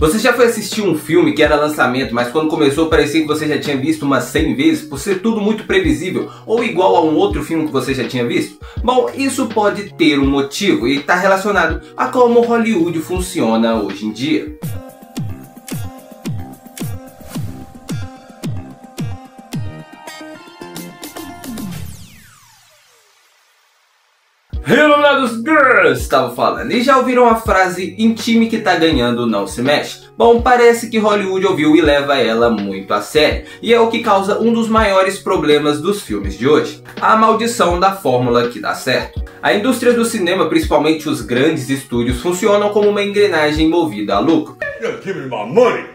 Você já foi assistir um filme que era lançamento, mas quando começou parecia que você já tinha visto umas 100 vezes, por ser tudo muito previsível, ou igual a um outro filme que você já tinha visto? Bom, isso pode ter um motivo e está relacionado a como Hollywood funciona hoje em dia. Hello, lados girls! Estava falando. E já ouviram a frase "em time que tá ganhando não se mexe"? Bom, parece que Hollywood ouviu e leva ela muito a sério. E é o que causa um dos maiores problemas dos filmes de hoje. A maldição da fórmula que dá certo. A indústria do cinema, principalmente os grandes estúdios, funcionam como uma engrenagem movida a lucro. Give me my money.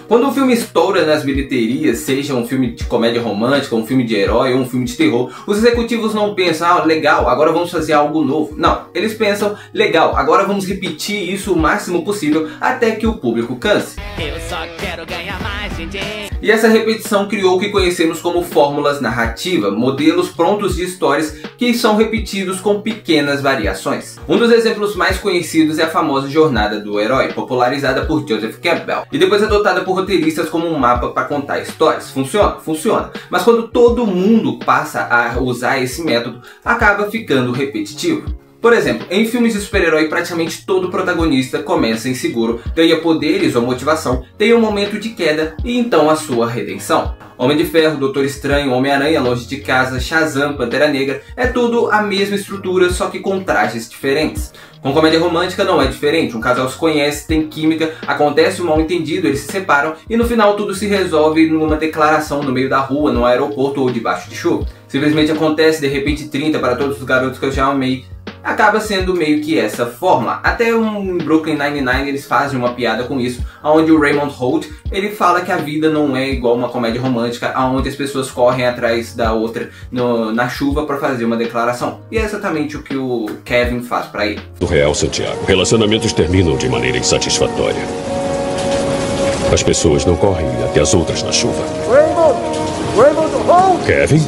Quando um filme estoura nas bilheterias, seja um filme de comédia romântica, um filme de herói ou um filme de terror, os executivos não pensam, ah, legal, agora vamos fazer algo novo. Não, eles pensam, legal, agora vamos repetir isso o máximo possível até que o público canse. Eu só quero ganhar mais dinheiro. E essa repetição criou o que conhecemos como fórmulas narrativas, modelos prontos de histórias que são repetidos com pequenas variações. Um dos exemplos mais conhecidos é a famosa Jornada do Herói, popularizada por Joseph Campbell, e depois adotada por roteiristas como um mapa para contar histórias. Funciona? Funciona. Mas quando todo mundo passa a usar esse método, acaba ficando repetitivo. Por exemplo, em filmes de super-herói, praticamente todo protagonista começa inseguro, ganha poderes ou motivação, tem um momento de queda e então a sua redenção. Homem de Ferro, Doutor Estranho, Homem-Aranha, Longe de Casa, Shazam, Pantera Negra, é tudo a mesma estrutura, só que com trajes diferentes. Com comédia romântica não é diferente, um casal se conhece, tem química, acontece um mal entendido, eles se separam e no final tudo se resolve numa declaração no meio da rua, no aeroporto ou debaixo de chuva. Simplesmente acontece, de repente 30 para todos os garotos que eu já amei. Acaba sendo meio que essa fórmula. Até em Brooklyn Nine-Nine eles fazem uma piada com isso, onde o Raymond Holt ele fala que a vida não é igual uma comédia romântica, onde as pessoas correm atrás da outra na chuva para fazer uma declaração. E é exatamente o que o Kevin faz para ele. Do real, Santiago, relacionamentos terminam de maneira insatisfatória. As pessoas não correm até as outras na chuva. Raymond Holt! Kevin?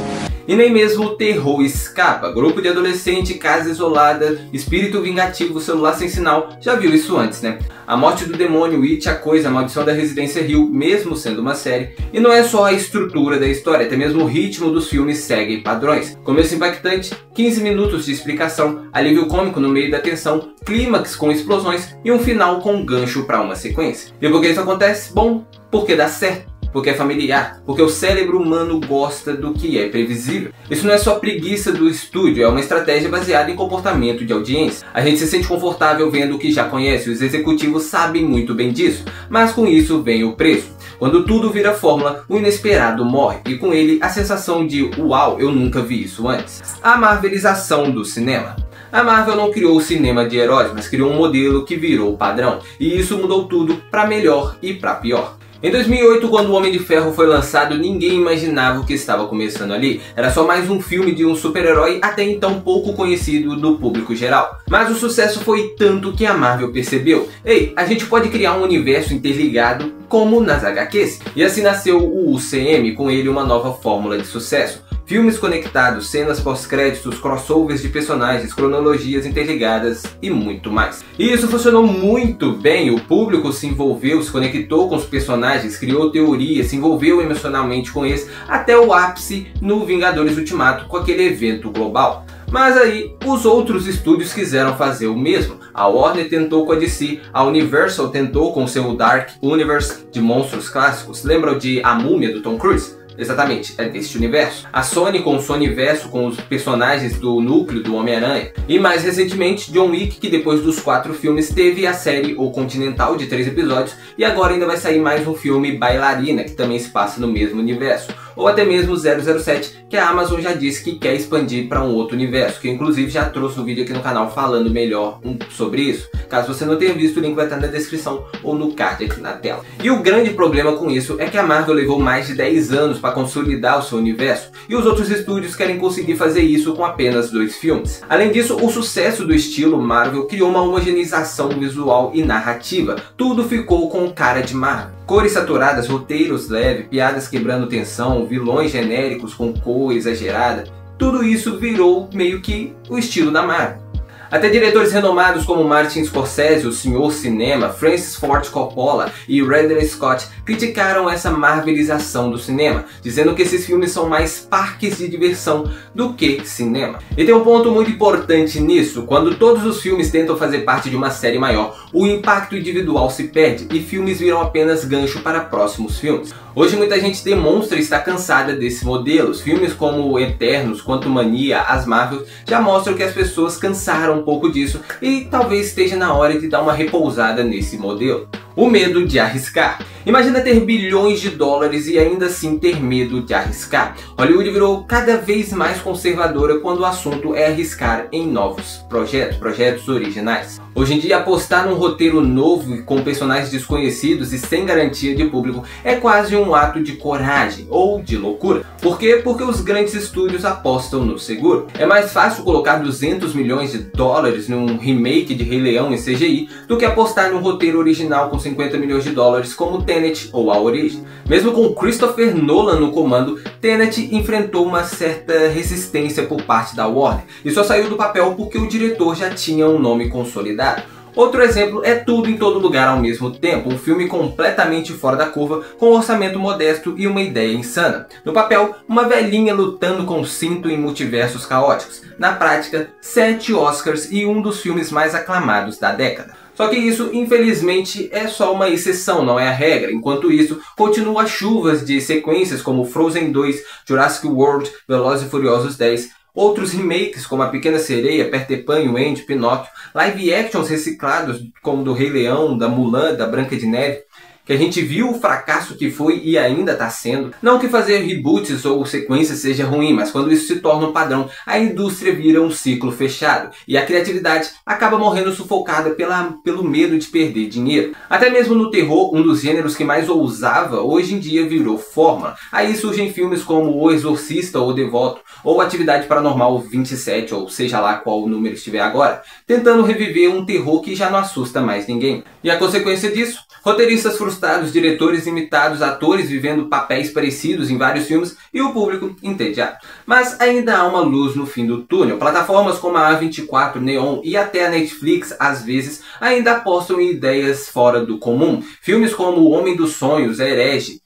E nem mesmo o terror escapa. Grupo de adolescente, casa isolada, espírito vingativo, celular sem sinal. Já viu isso antes, né? A morte do demônio, It, a coisa, a maldição da Residência Hill, mesmo sendo uma série. E não é só a estrutura da história, até mesmo o ritmo dos filmes segue padrões. Começo impactante, 15 minutos de explicação, alívio cômico no meio da tensão, clímax com explosões e um final com gancho para uma sequência. E por que isso acontece? Bom, porque dá certo. Porque é familiar, porque o cérebro humano gosta do que é previsível. Isso não é só preguiça do estúdio, é uma estratégia baseada em comportamento de audiência. A gente se sente confortável vendo o que já conhece, os executivos sabem muito bem disso, mas com isso vem o preço. Quando tudo vira fórmula, o inesperado morre, e com ele a sensação de uau, eu nunca vi isso antes. A marvelização do cinema. A Marvel não criou o cinema de heróis, mas criou um modelo que virou padrão, e isso mudou tudo para melhor e para pior. Em 2008, quando o Homem de Ferro foi lançado, ninguém imaginava o que estava começando ali. Era só mais um filme de um super-herói até então pouco conhecido do público geral. Mas o sucesso foi tanto que a Marvel percebeu: ei, a gente pode criar um universo interligado como nas HQs. E assim nasceu o UCM, com ele uma nova fórmula de sucesso. Filmes conectados, cenas pós-créditos, crossovers de personagens, cronologias interligadas e muito mais. E isso funcionou muito bem, o público se envolveu, se conectou com os personagens, criou teorias, se envolveu emocionalmente com eles, até o ápice no Vingadores Ultimato com aquele evento global. Mas aí, os outros estúdios quiseram fazer o mesmo. A Warner tentou com a DC, a Universal tentou com seu Dark Universe de monstros clássicos. Lembram de A Múmia do Tom Cruise? Exatamente, é deste universo. A Sony com o Sonyverso, com os personagens do núcleo do Homem-Aranha. E mais recentemente, John Wick, que depois dos 4 filmes teve a série O Continental de 3 episódios. E agora ainda vai sair mais um filme, Bailarina, que também se passa no mesmo universo. Ou até mesmo 007, que a Amazon já disse que quer expandir para um outro universo, que eu inclusive já trouxe um vídeo aqui no canal falando melhor sobre isso. Caso você não tenha visto, o link vai estar na descrição ou no card aqui na tela. E o grande problema com isso é que a Marvel levou mais de 10 anos para consolidar o seu universo, e os outros estúdios querem conseguir fazer isso com apenas 2 filmes. Além disso, o sucesso do estilo Marvel criou uma homogeneização visual e narrativa. Tudo ficou com cara de Marvel. Cores saturadas, roteiros leves, piadas quebrando tensão, vilões genéricos com cor exagerada. Tudo isso virou meio que o estilo da Marvel. Até diretores renomados como Martin Scorsese, o Senhor Cinema, Francis Ford Coppola e Ridley Scott criticaram essa marvelização do cinema, dizendo que esses filmes são mais parques de diversão do que cinema. E tem um ponto muito importante nisso: quando todos os filmes tentam fazer parte de uma série maior, o impacto individual se perde e filmes viram apenas gancho para próximos filmes. Hoje muita gente demonstra estar cansada desse modelo. Os filmes como Eternos, Quantumania, as Marvel já mostram que as pessoas cansaram um pouco disso e talvez esteja na hora de dar uma repousada nesse modelo. O medo de arriscar. Imagina ter bilhões de dólares e ainda assim ter medo de arriscar. Hollywood virou cada vez mais conservadora quando o assunto é arriscar em novos projetos originais. Hoje em dia, apostar num roteiro novo com personagens desconhecidos e sem garantia de público é quase um ato de coragem ou de loucura. Por quê? Porque os grandes estúdios apostam no seguro. É mais fácil colocar 200 milhões de dólares num remake de Rei Leão em CGI do que apostar num roteiro original com 50 milhões de dólares como Tenet ou A Origem. Mesmo com Christopher Nolan no comando, Tenet enfrentou uma certa resistência por parte da Warner e só saiu do papel porque o diretor já tinha um nome consolidado. Outro exemplo é Tudo em Todo Lugar ao Mesmo Tempo, um filme completamente fora da curva, com um orçamento modesto e uma ideia insana. No papel, uma velhinha lutando com um cinto em multiversos caóticos. Na prática, 7 Oscars e um dos filmes mais aclamados da década. Só que isso, infelizmente, é só uma exceção, não é a regra. Enquanto isso, continua as chuvas de sequências como Frozen 2, Jurassic World, Velozes e Furiosos 10, outros remakes como A Pequena Sereia, Peter Pan e Wendy, Pinóquio, live actions reciclados como do Rei Leão, da Mulan, da Branca de Neve, que a gente viu o fracasso que foi e ainda está sendo. Não que fazer reboots ou sequências seja ruim, mas quando isso se torna um padrão, a indústria vira um ciclo fechado e a criatividade acaba morrendo sufocada pelo medo de perder dinheiro. Até mesmo no terror, um dos gêneros que mais ousava, hoje em dia virou fórmula. Aí surgem filmes como O Exorcista ou O Devoto, ou Atividade Paranormal 27, ou seja lá qual o número estiver agora, tentando reviver um terror que já não assusta mais ninguém. E a consequência disso? Roteiristas frustrados, diretores imitados, atores vivendo papéis parecidos em vários filmes e o público entediado. Mas ainda há uma luz no fim do túnel. Plataformas como a A24, Neon e até a Netflix, às vezes, ainda apostam em ideias fora do comum. Filmes como O Homem dos Sonhos, Herege,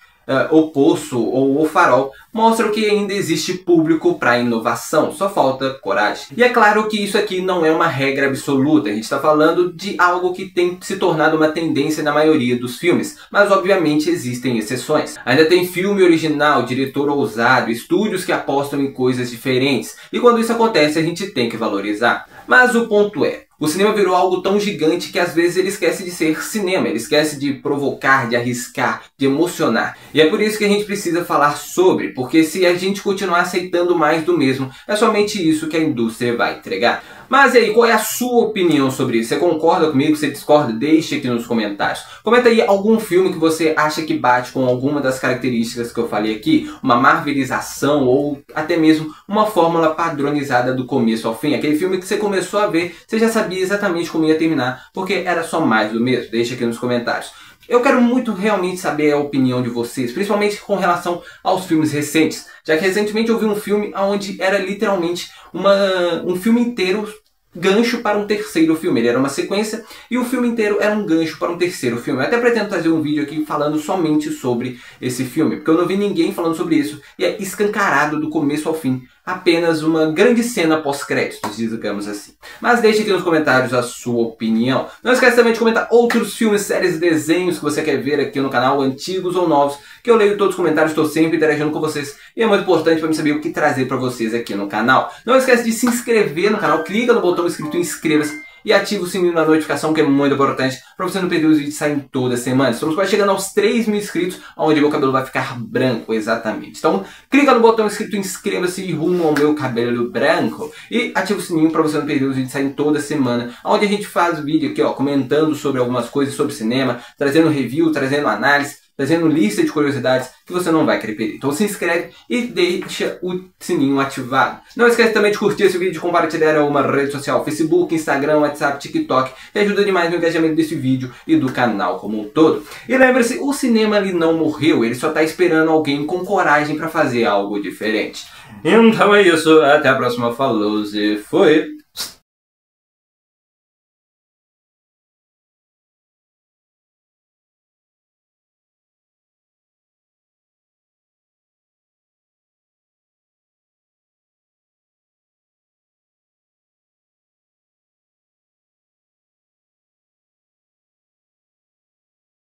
O Poço ou O Farol mostram que ainda existe público para inovação, só falta coragem. E é claro que isso aqui não é uma regra absoluta, a gente está falando de algo que tem se tornado uma tendência na maioria dos filmes, mas obviamente existem exceções. Ainda tem filme original, diretor ousado, estúdios que apostam em coisas diferentes, e quando isso acontece a gente tem que valorizar. Mas o ponto é, o cinema virou algo tão gigante que às vezes ele esquece de ser cinema, ele esquece de provocar, de arriscar, de emocionar. E é por isso que a gente precisa falar sobre, porque se a gente continuar aceitando mais do mesmo, é somente isso que a indústria vai entregar. Mas e aí, qual é a sua opinião sobre isso? Você concorda comigo? Você discorda? Deixe aqui nos comentários. Comenta aí algum filme que você acha que bate com alguma das características que eu falei aqui, uma marvelização ou até mesmo uma fórmula padronizada do começo ao fim. Aquele filme que você começou a ver, você já sabia exatamente como ia terminar, porque era só mais do mesmo. Deixa aqui nos comentários. Eu quero muito realmente saber a opinião de vocês, principalmente com relação aos filmes recentes, já que recentemente eu vi um filme onde era literalmente um filme inteiro gancho para um terceiro filme. Ele era uma sequência e o filme inteiro era um gancho para um terceiro filme. Eu até pretendo fazer um vídeo aqui falando somente sobre esse filme, porque eu não vi ninguém falando sobre isso e é escancarado do começo ao fim. Apenas uma grande cena pós-créditos, digamos assim. Mas deixe aqui nos comentários a sua opinião. Não esquece também de comentar outros filmes, séries e desenhos que você quer ver aqui no canal, antigos ou novos, que eu leio todos os comentários, estou sempre interagindo com vocês e é muito importante para mim saber o que trazer para vocês aqui no canal. Não esquece de se inscrever no canal, clica no botão escrito inscreva-se e ativa o sininho da notificação, que é muito importante para você não perder os vídeos que saem toda semana. Estamos quase chegando aos 3.000 inscritos, onde meu cabelo vai ficar branco, exatamente. Então, clica no botão escrito inscreva-se e rumo ao meu cabelo branco. E ativa o sininho para você não perder os vídeos que saem toda semana, onde a gente faz vídeo aqui, ó, comentando sobre algumas coisas sobre cinema, trazendo review, trazendo análise, trazendo lista de curiosidades que você não vai querer perder. Então se inscreve e deixa o sininho ativado. Não esquece também de curtir esse vídeo e compartilhar em uma rede social, Facebook, Instagram, WhatsApp, TikTok, que ajuda demais no engajamento desse vídeo e do canal como um todo. E lembre-se, o cinema ele não morreu, ele só está esperando alguém com coragem para fazer algo diferente. Então é isso, até a próxima, falou e foi!